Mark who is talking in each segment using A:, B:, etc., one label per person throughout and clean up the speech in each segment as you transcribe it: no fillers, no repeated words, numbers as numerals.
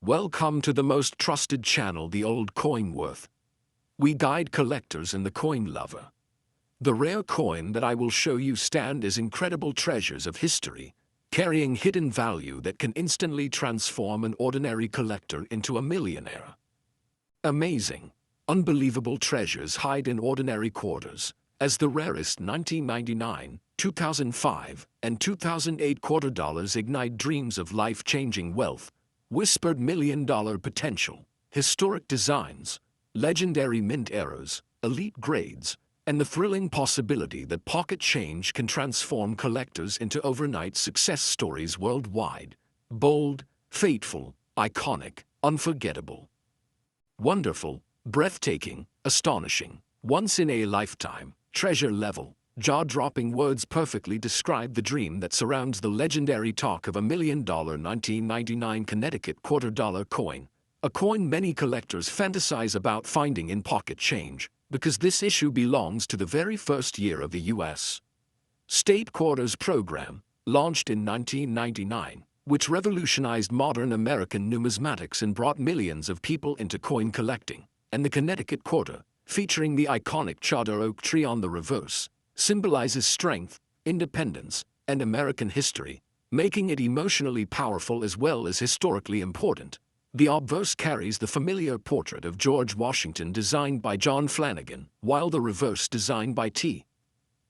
A: Welcome to the most trusted channel, The Old Coin Worth. We guide collectors and the coin lover. The rare coin that I will show you stand as incredible treasures of history, carrying hidden value that can instantly transform an ordinary collector into a millionaire. Amazing, unbelievable treasures hide in ordinary quarters, as the rarest 1999, 2005, and 2008 quarter dollars ignite dreams of life-changing wealth, whispered million-dollar potential, historic designs, legendary mint eras, elite grades, and the thrilling possibility that pocket change can transform collectors into overnight success stories worldwide. Bold, fateful, iconic, unforgettable. Wonderful, breathtaking, astonishing, once-in-a-lifetime, treasure-level, jaw-dropping words perfectly describe the dream that surrounds the legendary talk of $1 million 1999 Connecticut quarter-dollar coin, a coin many collectors fantasize about finding in pocket change, because this issue belongs to the very first year of the U.S. State Quarters Program, launched in 1999, which revolutionized modern American numismatics and brought millions of people into coin collecting, and the Connecticut Quarter, featuring the iconic charter oak tree on the reverse, symbolizes strength, independence, and American history, making it emotionally powerful as well as historically important. The obverse carries the familiar portrait of George Washington designed by John Flanagan, while the reverse, designed by T.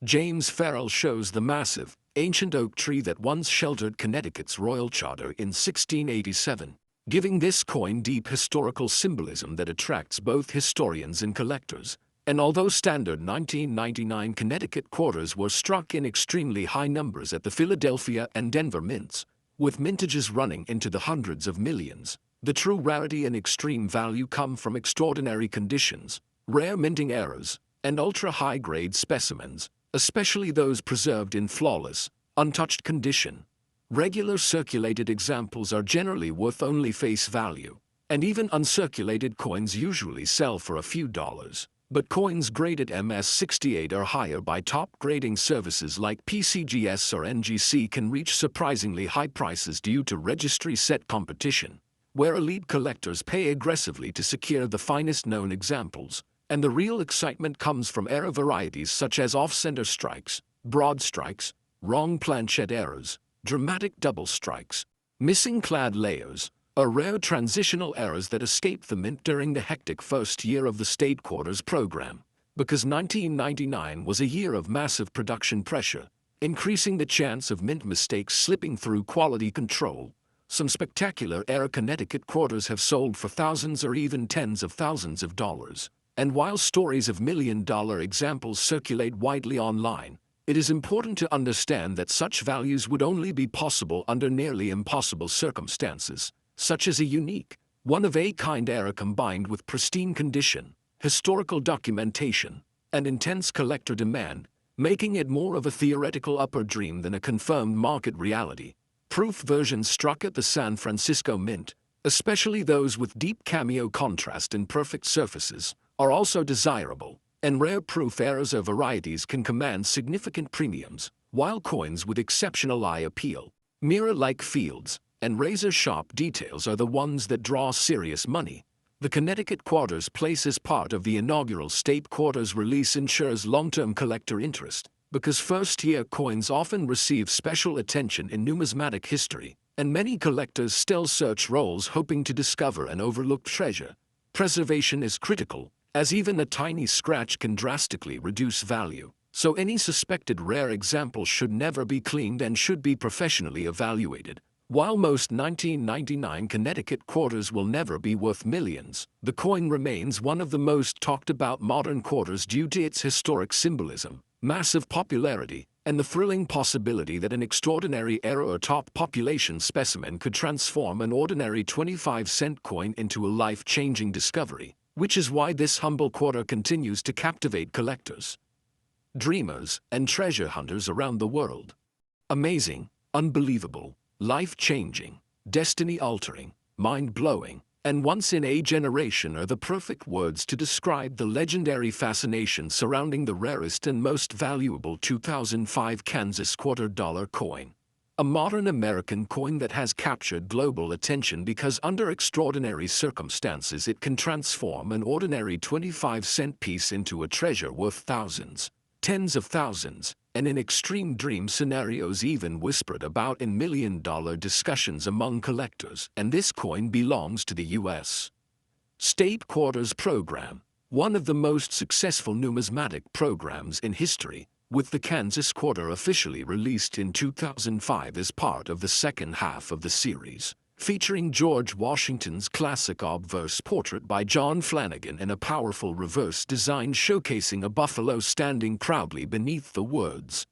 A: James Farrell, shows the massive, ancient oak tree that once sheltered Connecticut's royal charter in 1687, giving this coin deep historical symbolism that attracts both historians and collectors. And although standard 1999 Connecticut quarters were struck in extremely high numbers at the Philadelphia and Denver mints, with mintages running into the hundreds of millions, the true rarity and extreme value come from extraordinary conditions, rare minting errors, and ultra-high-grade specimens, especially those preserved in flawless, untouched condition. Regular circulated examples are generally worth only face value, and even uncirculated coins usually sell for a few dollars. But coins graded MS-68 or higher by top grading services like PCGS or NGC can reach surprisingly high prices due to registry-set competition, where elite collectors pay aggressively to secure the finest known examples, and the real excitement comes from error varieties such as off-center strikes, broad strikes, wrong planchette errors, dramatic double strikes, missing clad layers, or rare transitional errors that escape the mint during the hectic first year of the State Quarters program, because 1999 was a year of massive production pressure, increasing the chance of mint mistakes slipping through quality control. Some spectacular error Connecticut quarters have sold for thousands or even tens of thousands of dollars, and while stories of million-dollar examples circulate widely online, it is important to understand that such values would only be possible under nearly impossible circumstances, such as a unique, one-of-a-kind error combined with pristine condition, historical documentation, and intense collector demand, making it more of a theoretical upper dream than a confirmed market reality. Proof versions struck at the San Francisco Mint, especially those with deep cameo contrast and perfect surfaces, are also desirable, and rare proof errors or varieties can command significant premiums, while coins with exceptional eye appeal, mirror-like fields, and razor-sharp details are the ones that draw serious money. The Connecticut Quarters place as part of the inaugural State Quarters release ensures long-term collector interest, because first-year coins often receive special attention in numismatic history, and many collectors still search rolls hoping to discover an overlooked treasure. Preservation is critical, as even a tiny scratch can drastically reduce value, so any suspected rare example should never be cleaned and should be professionally evaluated. While most 1999 Connecticut quarters will never be worth millions, the coin remains one of the most talked about modern quarters due to its historic symbolism, massive popularity, and the thrilling possibility that an extraordinary error or top population specimen could transform an ordinary 25-cent coin into a life-changing discovery, which is why this humble quarter continues to captivate collectors, dreamers, and treasure hunters around the world. Amazing, unbelievable, life-changing, destiny-altering, mind-blowing, and once-in-a-generation are the perfect words to describe the legendary fascination surrounding the rarest and most valuable 2005 Kansas quarter-dollar coin. A modern American coin that has captured global attention because under extraordinary circumstances it can transform an ordinary 25-cent piece into a treasure worth thousands, tens of thousands, and in extreme dream scenarios even whispered about in million-dollar discussions among collectors, and this coin belongs to the U.S. State Quarters Program, one of the most successful numismatic programs in history, with the Kansas Quarter officially released in 2005 as part of the second half of the series, featuring George Washington's classic obverse portrait by John Flanagan and a powerful reverse design showcasing a buffalo standing proudly beneath the words,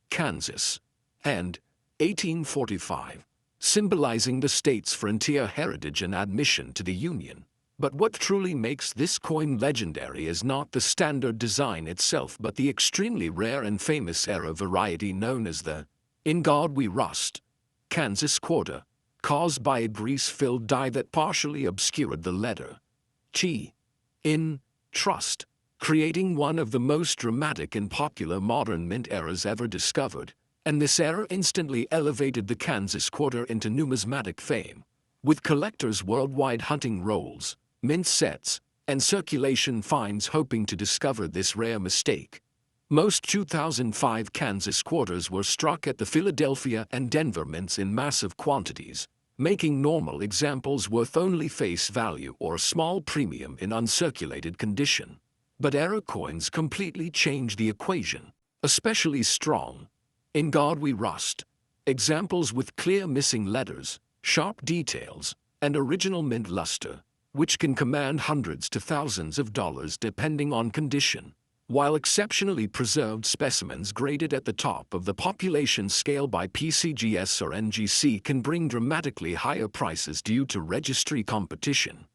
A: Kansas, and 1845, symbolizing the state's frontier heritage and admission to the Union. But what truly makes this coin legendary is not the standard design itself but the extremely rare and famous era variety known as the In God We Rust Kansas Quarter, caused by a grease-filled dye that partially obscured the letter T in trust, creating one of the most dramatic and popular modern mint eras ever discovered, and this era instantly elevated the Kansas Quarter into numismatic fame, with collectors worldwide hunting rolls, mint sets, and circulation finds hoping to discover this rare mistake. Most 2005 Kansas quarters were struck at the Philadelphia and Denver mints in massive quantities, making normal examples worth only face value or a small premium in uncirculated condition. But era coins completely change the equation, especially strong In God We Rust examples with clear missing letters, sharp details, and original mint luster, which can command hundreds to thousands of dollars depending on condition, while exceptionally preserved specimens graded at the top of the population scale by PCGS or NGC can bring dramatically higher prices due to registry competition.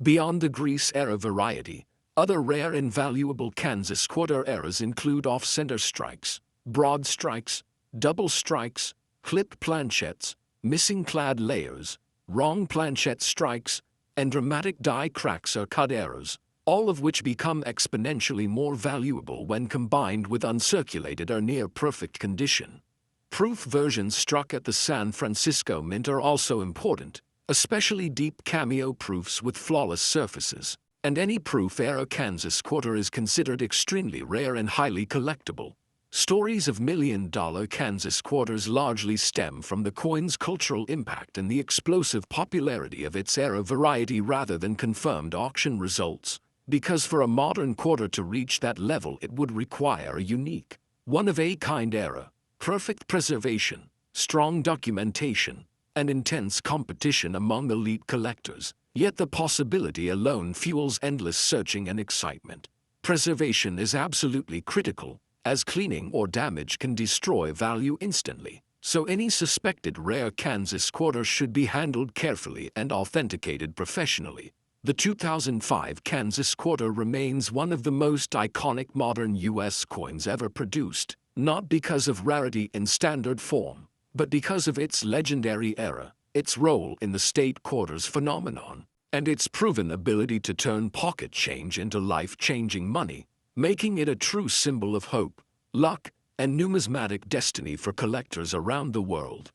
A: Beyond the grease era variety, other rare and valuable Kansas Quarter eras include off-center strikes, broad strikes, double strikes, clipped planchettes, missing clad layers, wrong planchette strikes, and dramatic die cracks or cut errors, all of which become exponentially more valuable when combined with uncirculated or near-perfect condition. Proof versions struck at the San Francisco Mint are also important, especially deep cameo proofs with flawless surfaces, and any proof era Kansas Quarter is considered extremely rare and highly collectible. Stories of million-dollar Kansas quarters largely stem from the coin's cultural impact and the explosive popularity of its era variety rather than confirmed auction results, because for a modern quarter to reach that level it would require a unique, one-of-a-kind era, perfect preservation, strong documentation, and intense competition among elite collectors. Yet the possibility alone fuels endless searching and excitement. Preservation is absolutely critical, as cleaning or damage can destroy value instantly, so any suspected rare Kansas quarter should be handled carefully and authenticated professionally. The 2005 Kansas Quarter remains one of the most iconic modern U.S. coins ever produced, not because of rarity in standard form, but because of its legendary era, its role in the state quarters phenomenon, and its proven ability to turn pocket change into life-changing money, making it a true symbol of hope, luck, and numismatic destiny for collectors around the world.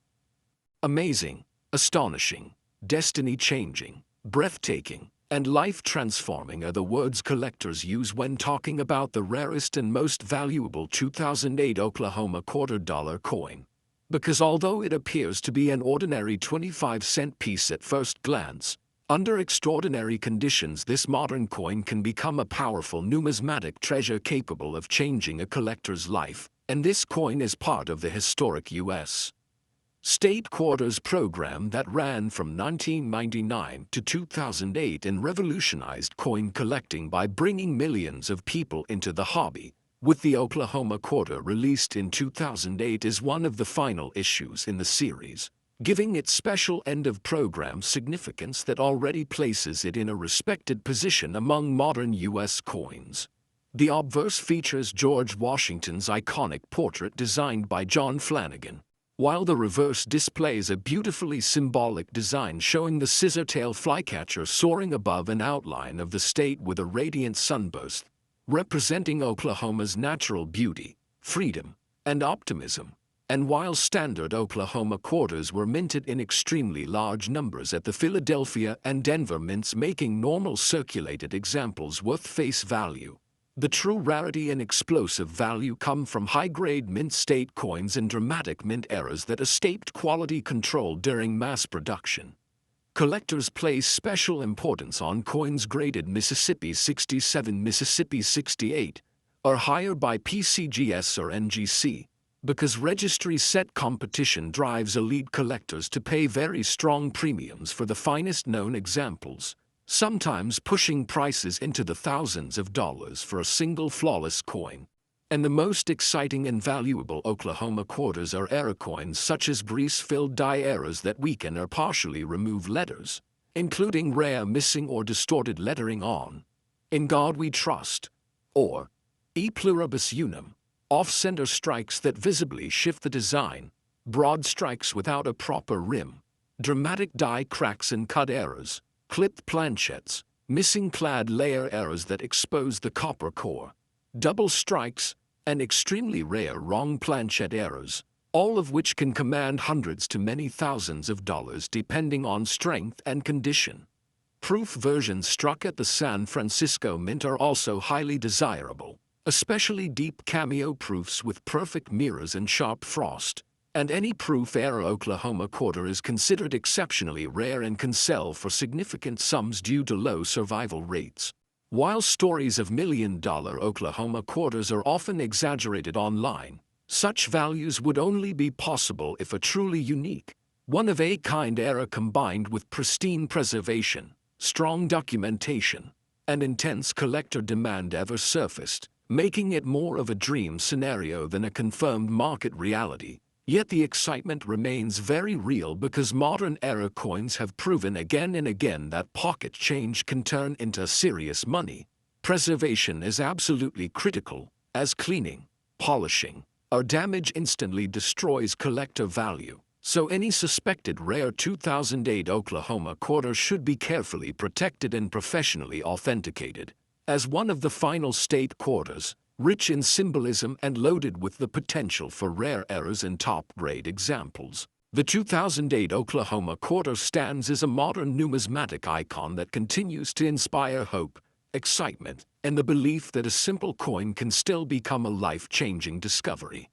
A: Amazing, astonishing, destiny-changing, breathtaking, and life-transforming are the words collectors use when talking about the rarest and most valuable 2008 Oklahoma $quarter coin. Because although it appears to be an ordinary 25-cent piece at first glance, under extraordinary conditions this modern coin can become a powerful numismatic treasure capable of changing a collector's life, and this coin is part of the historic U.S. State Quarters program that ran from 1999 to 2008 and revolutionized coin collecting by bringing millions of people into the hobby. With the Oklahoma Quarter released in 2008 is one of the final issues in the series, giving it special end-of-program significance that already places it in a respected position among modern U.S. coins. The obverse features George Washington's iconic portrait designed by John Flanagan, while the reverse displays a beautifully symbolic design showing the scissor-tail flycatcher soaring above an outline of the state with a radiant sunburst, representing Oklahoma's natural beauty, freedom, and optimism. And while standard Oklahoma quarters were minted in extremely large numbers at the Philadelphia and Denver mints, making normal circulated examples worth face value, the true rarity and explosive value come from high-grade mint state coins and dramatic mint errors that escaped quality control during mass production. Collectors place special importance on coins graded Mississippi 67, Mississippi 68, or higher by PCGS or NGC, because registry set competition drives elite collectors to pay very strong premiums for the finest known examples, sometimes pushing prices into the thousands of dollars for a single flawless coin. And the most exciting and valuable Oklahoma quarters are error coins such as grease-filled die errors that weaken or partially remove letters, including rare missing or distorted lettering on "In God We Trust" or "E Pluribus Unum," off-center strikes that visibly shift the design, broad strikes without a proper rim, dramatic die cracks and cut errors, clipped planchettes, missing clad layer errors that expose the copper core, double strikes, and extremely rare wrong planchette errors, all of which can command hundreds to many thousands of dollars depending on strength and condition. Proof versions struck at the San Francisco Mint are also highly desirable, especially deep cameo proofs with perfect mirrors and sharp frost, and any proof error Oklahoma quarter is considered exceptionally rare and can sell for significant sums due to low survival rates. While stories of million-dollar Oklahoma quarters are often exaggerated online, such values would only be possible if a truly unique, one-of-a-kind error combined with pristine preservation, strong documentation, and intense collector demand ever surfaced, making it more of a dream scenario than a confirmed market reality. Yet the excitement remains very real because modern error coins have proven again and again that pocket change can turn into serious money. Preservation is absolutely critical, as cleaning, polishing, or damage instantly destroys collector value. So any suspected rare 2008 Oklahoma quarter should be carefully protected and professionally authenticated. As one of the final state quarters, rich in symbolism and loaded with the potential for rare errors and top-grade examples, the 2008 Oklahoma quarter stands as a modern numismatic icon that continues to inspire hope, excitement, and the belief that a simple coin can still become a life-changing discovery.